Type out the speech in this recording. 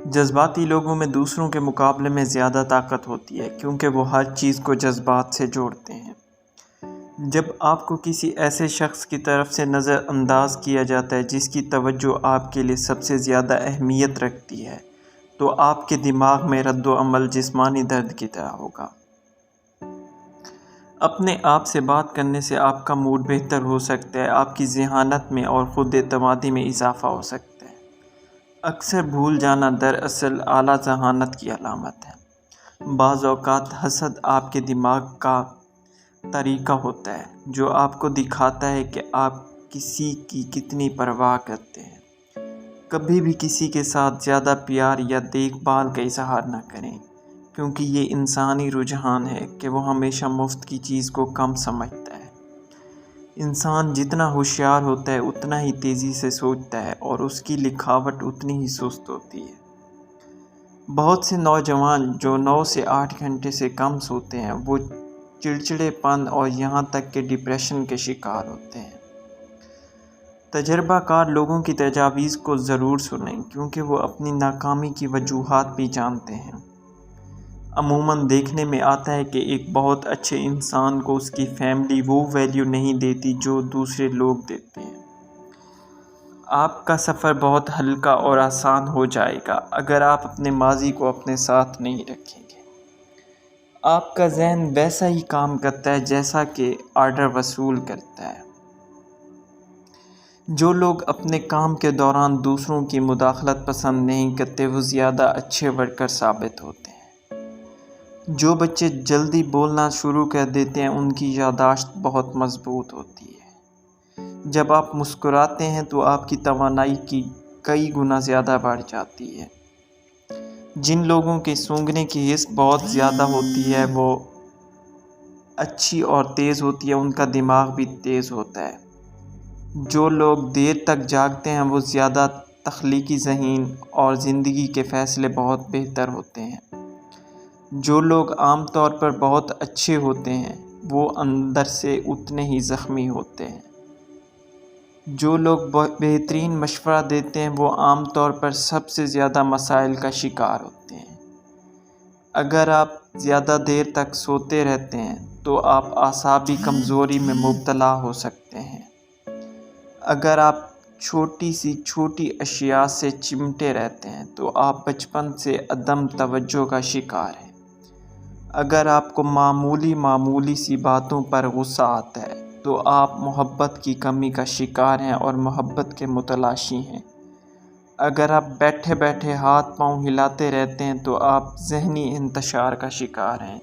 جذباتی لوگوں میں دوسروں کے مقابلے میں زیادہ طاقت ہوتی ہے کیونکہ وہ ہر چیز کو جذبات سے جوڑتے ہیں۔ جب آپ کو کسی ایسے شخص کی طرف سے نظر انداز کیا جاتا ہے جس کی توجہ آپ کے لیے سب سے زیادہ اہمیت رکھتی ہے تو آپ کے دماغ میں رد و عمل جسمانی درد کی طرح ہوگا۔ اپنے آپ سے بات کرنے سے آپ کا موڈ بہتر ہو سکتا ہے، آپ کی ذہانت میں اور خود اعتمادی میں اضافہ ہو سکتا ہے۔ اکثر بھول جانا دراصل اعلیٰ ذہانت کی علامت ہے۔ بعض اوقات حسد آپ کے دماغ کا طریقہ ہوتا ہے جو آپ کو دکھاتا ہے کہ آپ کسی کی کتنی پرواہ کرتے ہیں۔ کبھی بھی کسی کے ساتھ زیادہ پیار یا دیکھ بھال کا اظہار نہ کریں کیونکہ یہ انسانی رجحان ہے کہ وہ ہمیشہ مفت کی چیز کو کم سمجھتا ہے۔ انسان جتنا ہوشیار ہوتا ہے اتنا ہی تیزی سے سوچتا ہے اور اس کی لکھاوٹ اتنی ہی سست ہوتی ہے۔ بہت سے نوجوان جو 9 سے 8 گھنٹے سے کم سوتے ہیں وہ چڑچڑے پن اور یہاں تک کہ ڈپریشن کے شکار ہوتے ہیں۔ تجربہ کار لوگوں کی تجاویز کو ضرور سنیں کیونکہ وہ اپنی ناکامی کی وجوہات بھی جانتے ہیں۔ عموماً دیکھنے میں آتا ہے کہ ایک بہت اچھے انسان کو اس کی فیملی وہ ویلیو نہیں دیتی جو دوسرے لوگ دیتے ہیں۔ آپ کا سفر بہت ہلکا اور آسان ہو جائے گا اگر آپ اپنے ماضی کو اپنے ساتھ نہیں رکھیں گے۔ آپ کا ذہن ویسا ہی کام کرتا ہے جیسا کہ آرڈر وصول کرتا ہے۔ جو لوگ اپنے کام کے دوران دوسروں کی مداخلت پسند نہیں کرتے وہ زیادہ اچھے ورکر ثابت ہوتے ہیں۔ جو بچے جلدی بولنا شروع کر دیتے ہیں ان کی یادداشت بہت مضبوط ہوتی ہے۔ جب آپ مسکراتے ہیں تو آپ کی توانائی کی کئی گنا زیادہ بڑھ جاتی ہے۔ جن لوگوں کے سونگھنے کی حس بہت زیادہ ہوتی ہے وہ اچھی اور تیز ہوتی ہے، ان کا دماغ بھی تیز ہوتا ہے۔ جو لوگ دیر تک جاگتے ہیں وہ زیادہ تخلیقی ذہین اور زندگی کے فیصلے بہت بہتر ہوتے ہیں۔ جو لوگ عام طور پر بہت اچھے ہوتے ہیں وہ اندر سے اتنے ہی زخمی ہوتے ہیں۔ جو لوگ بہترین مشورہ دیتے ہیں وہ عام طور پر سب سے زیادہ مسائل کا شکار ہوتے ہیں۔ اگر آپ زیادہ دیر تک سوتے رہتے ہیں تو آپ اعصابی کمزوری میں مبتلا ہو سکتے ہیں۔ اگر آپ چھوٹی اشیاء سے چمٹے رہتے ہیں تو آپ بچپن سے عدم توجہ کا شکار ہیں۔ اگر آپ کو معمولی سی باتوں پر غصہ آتا ہے تو آپ محبت کی کمی کا شکار ہیں اور محبت کے متلاشی ہیں۔ اگر آپ بیٹھے بیٹھے ہاتھ پاؤں ہلاتے رہتے ہیں تو آپ ذہنی انتشار کا شکار ہیں۔